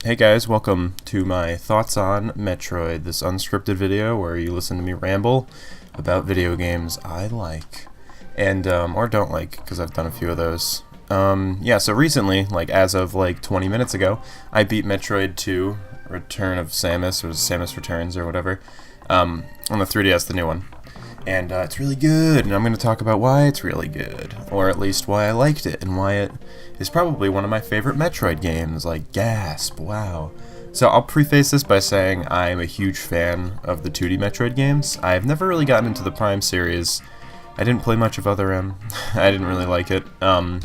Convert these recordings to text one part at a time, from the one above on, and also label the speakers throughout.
Speaker 1: Hey guys, welcome to my thoughts on Metroid, this unscripted video where you listen to me ramble about video games I like and or don't like, because I've done a few of those. Yeah, so recently, like as of like 20 minutes ago, I beat Metroid II, Return of Samus, or Samus Returns or whatever, on the 3DS, the new one. And it's really good, and I'm going to talk about why it's really good, or at least why I liked it, and why it is probably one of my favorite Metroid games, like, gasp, wow. So I'll preface this by saying I'm a huge fan of the 2D Metroid games. I've never really gotten into the Prime series. I didn't play much of Other M. I didn't really like it. But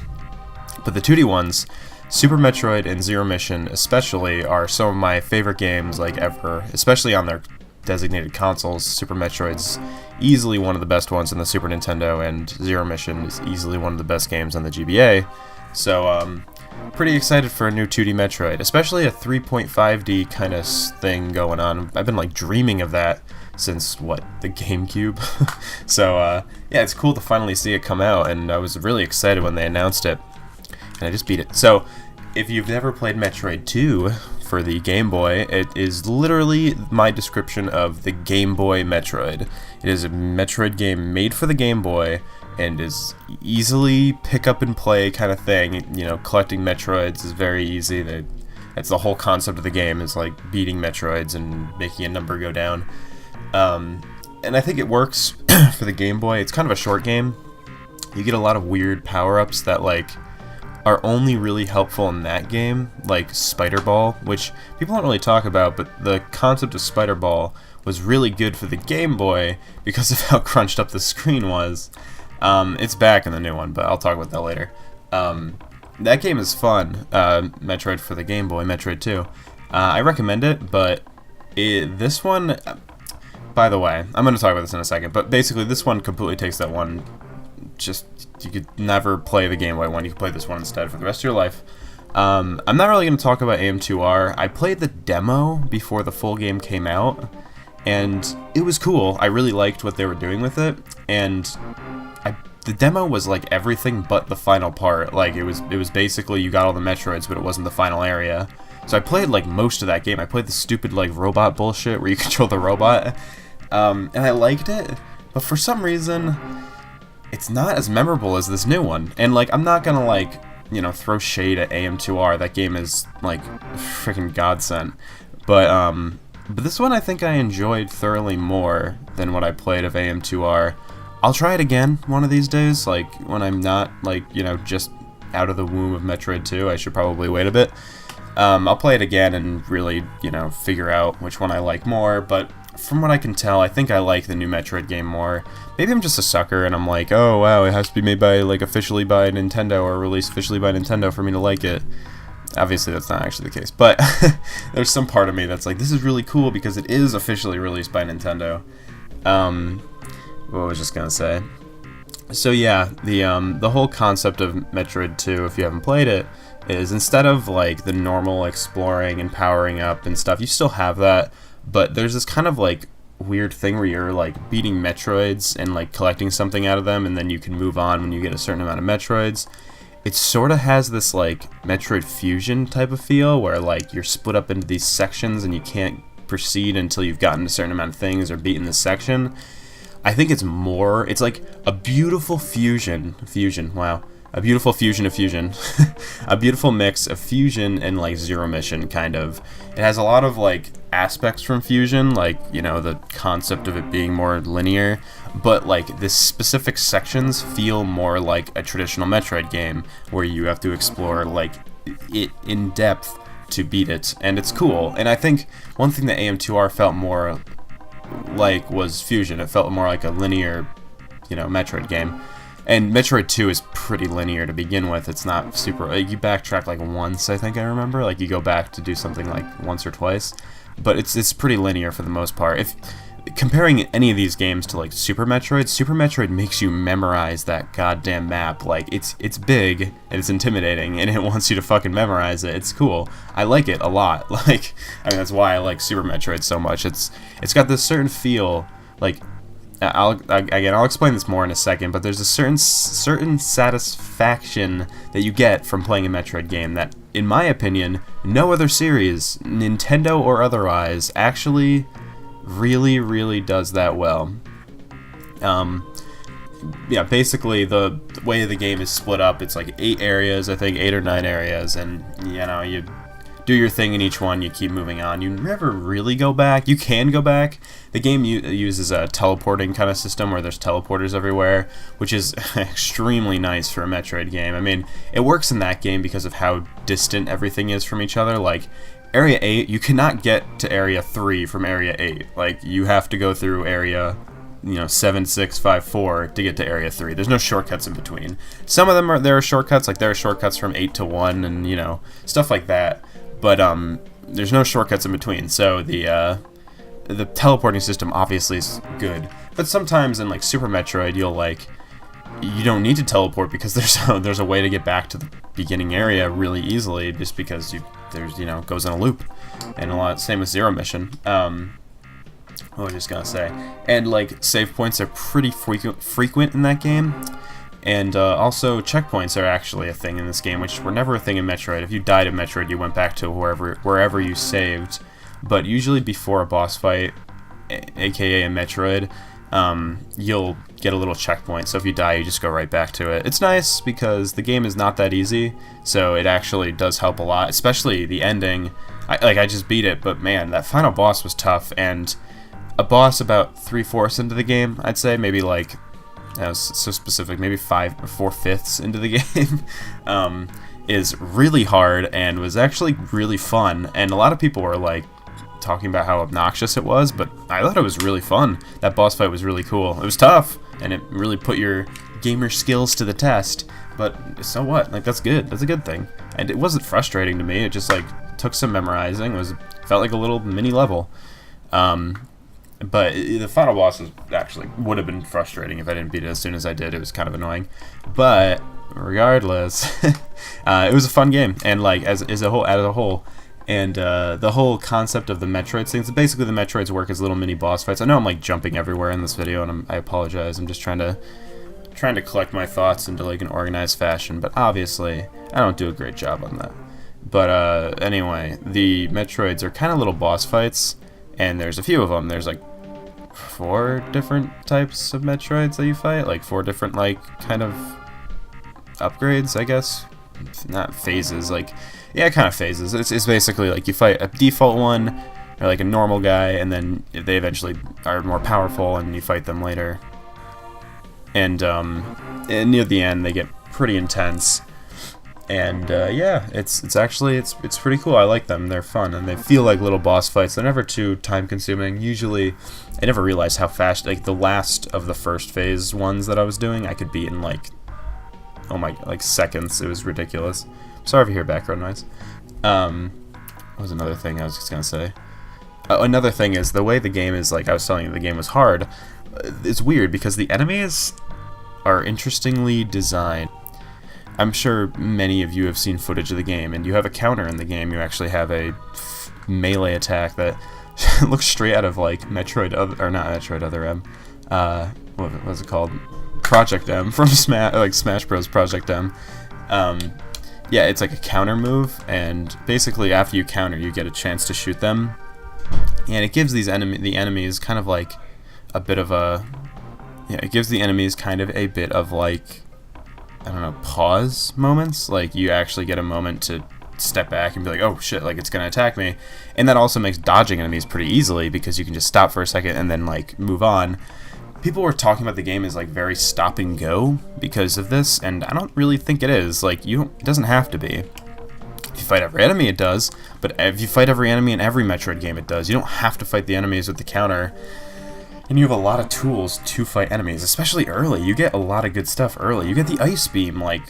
Speaker 1: the 2D ones, Super Metroid and Zero Mission especially, are some of my favorite games, like, ever, especially on their designated consoles. Super Metroid's easily one of the best ones in the Super Nintendo, and Zero Mission is easily one of the best games on the GBA. So, pretty excited for a new 2D Metroid, especially a 3.5D kind of thing going on. I've been like dreaming of that since, what, the GameCube? So, yeah, it's cool to finally see it come out, and I was really excited when they announced it, and I just beat it. So, if you've never played Metroid II for the Game Boy, it is literally my description of the Game Boy Metroid. It is a Metroid game made for the Game Boy and is easily pick up and play kind of thing. You know, collecting Metroids is very easy. That's the whole concept of the game, is like beating Metroids and making a number go down. And I think it works for the Game Boy. It's kind of a short game. You get a lot of weird power-ups that like are only really helpful in that game, like Spider Ball, which people don't really talk about, but the concept of Spider Ball was really good for the Game Boy because of how crunched up the screen was. It's back in the new one, but I'll talk about that later. That game is fun, Metroid for the Game Boy, Metroid 2. I recommend it, but this one, by the way, I'm going to talk about this in a second, but basically this one completely takes that one. Just, you could never play the Game Boy one, you could play this one instead for the rest of your life. I'm not really going to talk about AM2R. I played the demo before the full game came out, and it was cool. I really liked what they were doing with it, and the demo was like everything but the final part. Like, it was basically you got all the Metroids, but it wasn't the final area. So I played like most of that game. I played the stupid like robot bullshit where you control the robot, and I liked it, but for some reason it's not as memorable as this new one. And like, I'm not gonna like, you know, throw shade at AM2R. That game is like freaking godsend. But this one I think I enjoyed thoroughly more than what I played of AM2R. I'll try it again one of these days, like when I'm not like, you know, just out of the womb of Metroid 2. I should probably wait a bit. I'll play it again and really, you know, figure out which one I like more, but from what I can tell, I think I like the new Metroid game more. Maybe I'm just a sucker and I'm like, oh wow, it has to be made by, like, officially by Nintendo, or released officially by Nintendo for me to like it. Obviously that's not actually the case, but there's some part of me that's like, this is really cool because it is officially released by Nintendo. What was I just gonna say? So yeah, the whole concept of Metroid 2, if you haven't played it, is instead of like the normal exploring and powering up and stuff, you still have that, but there's this kind of like weird thing where you're like beating Metroids and like collecting something out of them, and then you can move on when you get a certain amount of Metroids. It sort of has this like Metroid Fusion type of feel where like you're split up into these sections and you can't proceed until you've gotten a certain amount of things or beaten this section. I think it's like a beautiful fusion, wow. A beautiful fusion of fusion. A beautiful mix of Fusion and like Zero Mission, kind of. It has a lot of like aspects from Fusion, like, you know, the concept of it being more linear, but like the specific sections feel more like a traditional Metroid game where you have to explore like it in depth to beat it, and it's cool. And I think one thing that AM2R felt more like was Fusion. It felt more like a linear, you know, Metroid game. And Metroid 2 is pretty linear to begin with. It's not super... You backtrack like once, I think I remember. Like, you go back to do something like once or twice. But it's pretty linear for the most part. If comparing any of these games to like Super Metroid makes you memorize that goddamn map. Like, it's big, and it's intimidating, and it wants you to fucking memorize it. It's cool. I like it a lot. Like, I mean, that's why I like Super Metroid so much. It's got this certain feel, like... I'll explain this more in a second, but there's a certain satisfaction that you get from playing a Metroid game that, in my opinion, no other series, Nintendo or otherwise, actually really does that well. Yeah, basically the way the game is split up, it's like 8 areas, I think 8 or 9 areas, and you know, you do your thing in each one, you keep moving on. You never really go back. You can go back. The game uses a teleporting kind of system where there's teleporters everywhere, which is extremely nice for a Metroid game. I mean, it works in that game because of how distant everything is from each other. Like, Area 8, you cannot get to Area 3 from Area 8. Like, you have to go through Area 7, 6, 5, 4 to get to Area 3. There's no shortcuts in between. Some of them there are shortcuts, like there are shortcuts from 8 to 1 and, stuff like that. But there's no shortcuts in between, so the teleporting system obviously is good. But sometimes in like Super Metroid, you don't need to teleport because there's a way to get back to the beginning area really easily, just because it goes in a loop, and same with Zero Mission. What was I just gonna say? And like save points are pretty frequent in that game. And also, checkpoints are actually a thing in this game, which were never a thing in Metroid. If you died in Metroid, you went back to wherever you saved. But usually before a boss fight, aka a Metroid, you'll get a little checkpoint. So if you die, you just go right back to it. It's nice because the game is not that easy, so it actually does help a lot, especially the ending. I just beat it, but man, that final boss was tough. And a boss about 3/4 into the game, I'd say, maybe like... That was so specific, maybe 5 or 4/5 into the game, is really hard and was actually really fun. And a lot of people were like talking about how obnoxious it was, but I thought it was really fun. That boss fight was really cool. It was tough, and it really put your gamer skills to the test. But so what? Like, that's good. That's a good thing. And it wasn't frustrating to me. It just like took some memorizing. Felt like a little mini level. But the final boss would have been frustrating if I didn't beat it as soon as I did. It was kind of annoying. But regardless, it was a fun game, and like as a whole, and the whole concept of the Metroids things. Basically, the Metroids work as little mini boss fights. I know I'm like jumping everywhere in this video, and I apologize. I'm just trying to collect my thoughts into like an organized fashion. But obviously, I don't do a great job on that. But anyway, the Metroids are kind of little boss fights. And there's a few of them. There's like 4 different types of Metroids that you fight, like 4 different like kind of upgrades, I guess. Not phases, kind of phases. It's basically like you fight a default one, or like a normal guy, and then they eventually are more powerful, and you fight them later. And near the end, they get pretty intense. And yeah, it's pretty cool. I like them. They're fun, and they feel like little boss fights. They're never too time consuming. Usually, I never realized how fast, like the last of the first phase ones that I was doing, I could beat in like seconds. It was ridiculous. Sorry if you hear background noise. What was another thing I was just gonna say? Another thing is the way the game is. Like I was telling you, the game was hard. It's weird because the enemies are interestingly designed. I'm sure many of you have seen footage of the game, and you have a counter in the game. You actually have a melee attack that looks straight out of like Metroid, or not Metroid Other M. What was it called? Project M from Smash Bros. Project M. Yeah, it's like a counter move, and basically after you counter, you get a chance to shoot them, and it gives the enemies kind of like a bit of a, it gives the enemies kind of a bit of like, I don't know, pause moments. Like you actually get a moment to step back and be like, oh shit, like it's gonna attack me. And that also makes dodging enemies pretty easily because you can just stop for a second and then like move on. People were talking about the game as like very stop and go because of this, and I don't really think it is. Like it doesn't have to be. If you fight every enemy, it does. But if you fight every enemy in every Metroid game, it does. You don't have to fight the enemies with the counter. And you have a lot of tools to fight enemies, especially early. You get a lot of good stuff early. You get the ice beam, like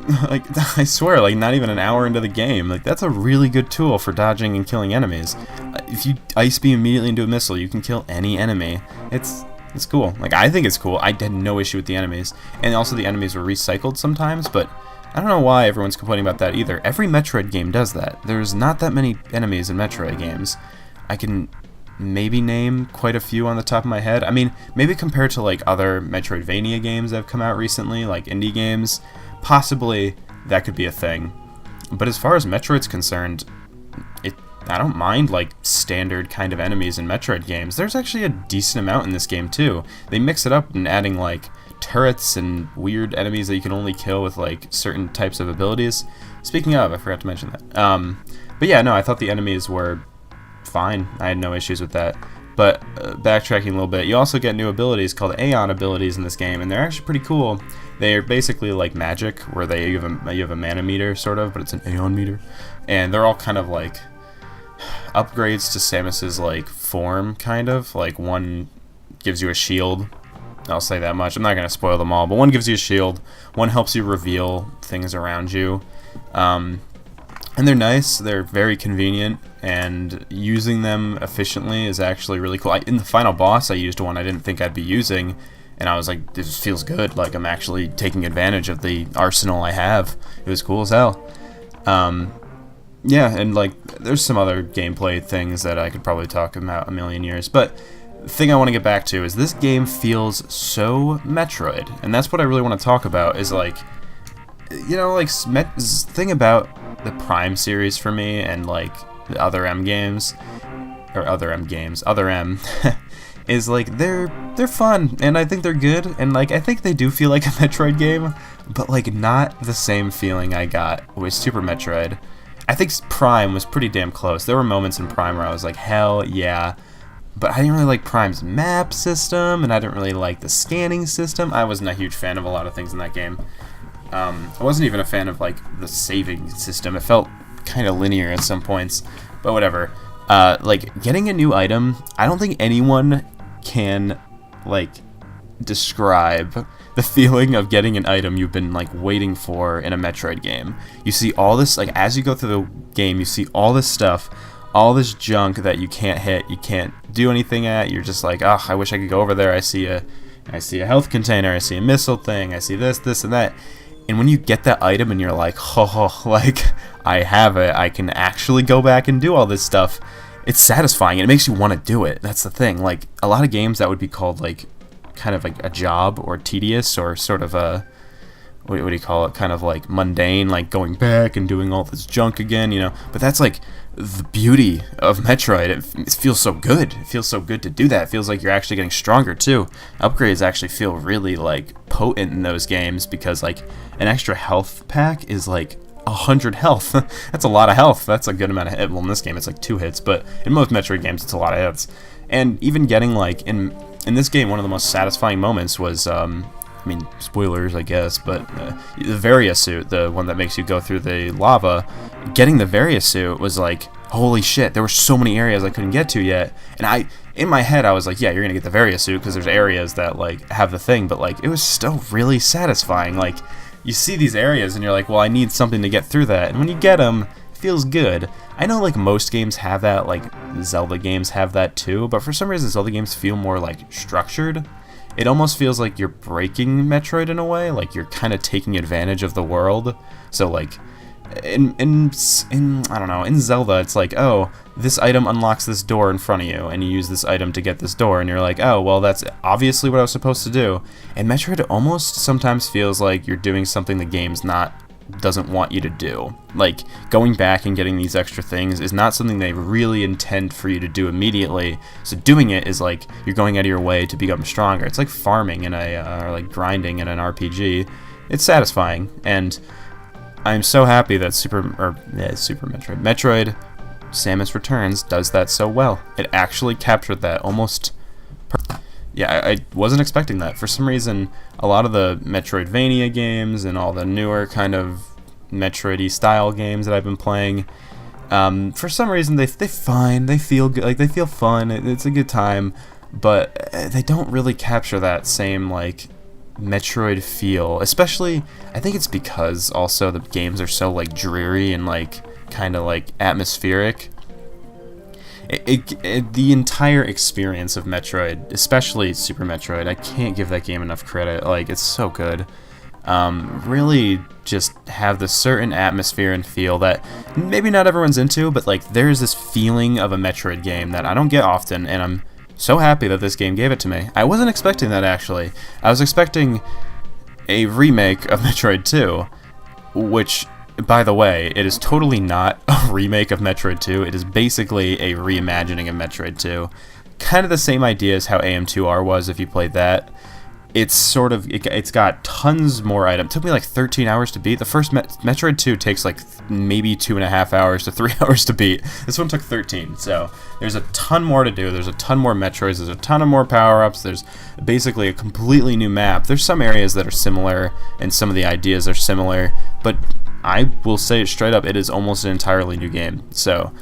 Speaker 1: I swear, like not even an hour into the game. Like that's a really good tool for dodging and killing enemies. If you ice beam immediately into a missile, you can kill any enemy. It's cool. Like I think it's cool. I had no issue with the enemies, and also the enemies were recycled sometimes. But I don't know why everyone's complaining about that either. Every Metroid game does that. There's not that many enemies in Metroid games. maybe name quite a few on the top of my head. I mean, maybe compared to like other Metroidvania games that have come out recently, like indie games, possibly that could be a thing. But as far as Metroid's concerned, I don't mind like standard kind of enemies in Metroid games. There's actually a decent amount in this game too. They mix it up and adding like turrets and weird enemies that you can only kill with like certain types of abilities. Speaking of, I forgot to mention that. But yeah, no, I thought the enemies were fine. I had no issues with that. But backtracking a little bit, you also get new abilities called Aeon abilities in this game, and they're actually pretty cool. They're basically like magic, where you have a mana meter sort of, but it's an Aeon meter, and they're all kind of like upgrades to Samus's like form, kind of. Like one gives you a shield. I'll say that much. I'm not gonna spoil them all, but one gives you a shield. One helps you reveal things around you. And they're nice, they're very convenient, and using them efficiently is actually really cool. In the final boss, I used one I didn't think I'd be using, and I was like, this feels good, like I'm actually taking advantage of the arsenal I have. It was cool as hell. Yeah, and like, there's some other gameplay things that I could probably talk about a million years, but the thing I want to get back to is this game feels so Metroid, and that's what I really want to talk about, is like, you know, like, thing about the Prime series for me and like the other M games, or other M, is like they're fun, and I think they're good, and like I think they do feel like a Metroid game, but like not the same feeling I got with Super Metroid. I think Prime was pretty damn close. There were moments in Prime where I was like, hell yeah, but I didn't really like Prime's map system, and I didn't really like the scanning system. I wasn't a huge fan of a lot of things in that game. I wasn't even a fan of like the saving system. It felt kind of linear at some points, but whatever. Like getting a new item, I don't think anyone can like describe the feeling of getting an item you've been like waiting for in a Metroid game. You see all this, like as you go through the game, you see all this stuff, all this junk that you can't hit, you can't do anything at. You're just like, oh, I wish I could go over there. I see a health container, I see a missile thing, I see this and that. And when you get that item and you're like, oh, like, I have it, I can actually go back and do all this stuff, it's satisfying, and it makes you want to do it. That's the thing. Like, a lot of games that would be called, like, kind of like a job or tedious or sort of a, what do you call it, kind of like mundane, like going back and doing all this junk again, you know? But that's like the beauty of Metroid. It feels so good. It feels so good to do that. It feels like you're actually getting stronger too. Upgrades actually feel really like potent in those games, because like an extra health pack is like 100 health. That's a lot of health. That's a good amount of hit. Well, in this game it's like 2 hits, but in most Metroid games it's a lot of hits. And even getting like in this game, one of the most satisfying moments was I mean, spoilers, I guess, but the Varia suit, the one that makes you go through the lava, getting the Varia suit was like, holy shit, there were so many areas I couldn't get to yet. And in my head, I was like, yeah, you're gonna get the Varia suit, because there's areas that, like, have the thing, but, like, it was still really satisfying. Like, you see these areas, and you're like, well, I need something to get through that. And when you get them, it feels good. I know, like, most games have that, like, Zelda games have that too, but for some reason, Zelda games feel more, like, structured. It almost feels like you're breaking Metroid in a way, like you're kind of taking advantage of the world. So like, in I don't know, in Zelda, it's like, oh, this item unlocks this door in front of you, and you use this item to get this door, and you're like, oh, well, that's obviously what I was supposed to do. And Metroid almost sometimes feels like you're doing something the game's doesn't want you to do. Like, going back and getting these extra things is not something they really intend for you to do immediately. So doing it is like you're going out of your way to become stronger. It's like farming in or like grinding in an RPG. It's satisfying, and I'm so happy that Metroid Samus Returns does that so well. It actually captured that almost. Yeah, I wasn't expecting that. For some reason, a lot of the Metroidvania games and all the newer kind of Metroid-y style games that I've been playing, for some reason they're fine. They feel good, like they feel fun. It's a good time, but they don't really capture that same like Metroid feel. Especially, I think it's because also the games are so like dreary and like kind of like atmospheric. The entire experience of Metroid, especially Super Metroid, I can't give that game enough credit. Like, it's so good. really just have this certain atmosphere and feel that maybe not everyone's into, but like there's this feeling of a Metroid game that I don't get often, and I'm so happy that this game gave it to me. I wasn't expecting that, actually. I was expecting a remake of Metroid II, which, by the way, it is totally not a remake of Metroid II. It is basically a reimagining of Metroid 2. Kind of the same idea as how AM2R was if you played that. It's sort of, it's got tons more items. It took me like 13 hours to beat. The first Metroid 2 takes like maybe 2.5 hours to 3 hours to beat. This one took 13, so there's a ton more to do. There's a ton more Metroids. There's a ton of more power-ups. There's basically a completely new map. There's some areas that are similar, and some of the ideas are similar, but I will say it straight up, it is almost an entirely new game. So,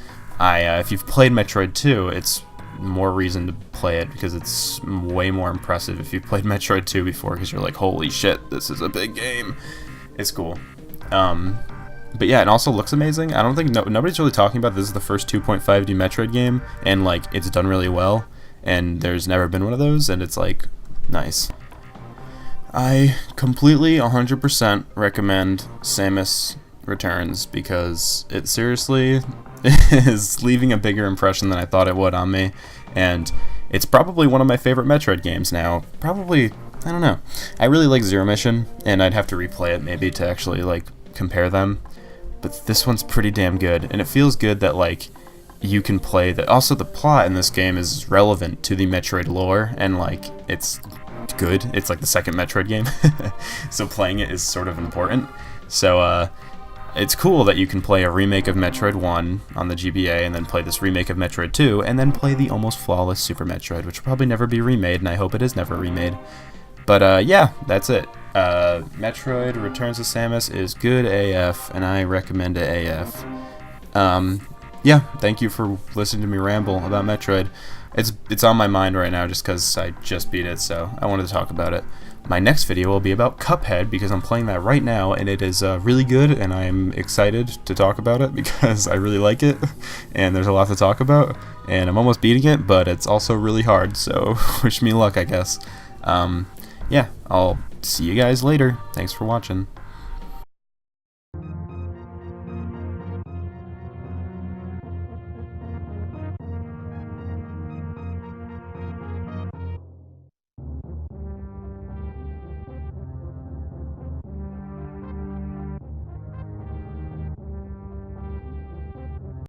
Speaker 1: if you've played Metroid 2, it's more reason to play it, because it's way more impressive if you've played Metroid 2 before, because you're like, holy shit, this is a big game. It's cool. But yeah, it also looks amazing. I don't think nobody's really talking about this is the first 2.5D Metroid game, and like it's done really well, and there's never been one of those, and it's like nice. I completely 100% recommend Samus Returns, because it seriously is leaving a bigger impression than I thought it would on me, and it's probably one of my favorite Metroid games now. Probably, I don't know. I really like Zero Mission, and I'd have to replay it maybe to actually like compare them, but this one's pretty damn good, and it feels good that like you can play that. Also, the plot in this game is relevant to the Metroid lore, and like it's good. It's like the second Metroid game, so playing it is sort of important. So it's cool that you can play a remake of Metroid 1 on the GBA, and then play this remake of Metroid 2, and then play the almost flawless Super Metroid, which will probably never be remade, and I hope it is never remade. But yeah, that's it. Metroid Returns to Samus is good AF, and I recommend it AF. Yeah, thank you for listening to me ramble about Metroid. It's on my mind right now just because I just beat it, so I wanted to talk about it. My next video will be about Cuphead, because I'm playing that right now, and it is really good, and I'm excited to talk about it because I really like it, and there's a lot to talk about, and I'm almost beating it, but it's also really hard, so wish me luck, I guess. Yeah, I'll see you guys later. Thanks for watching.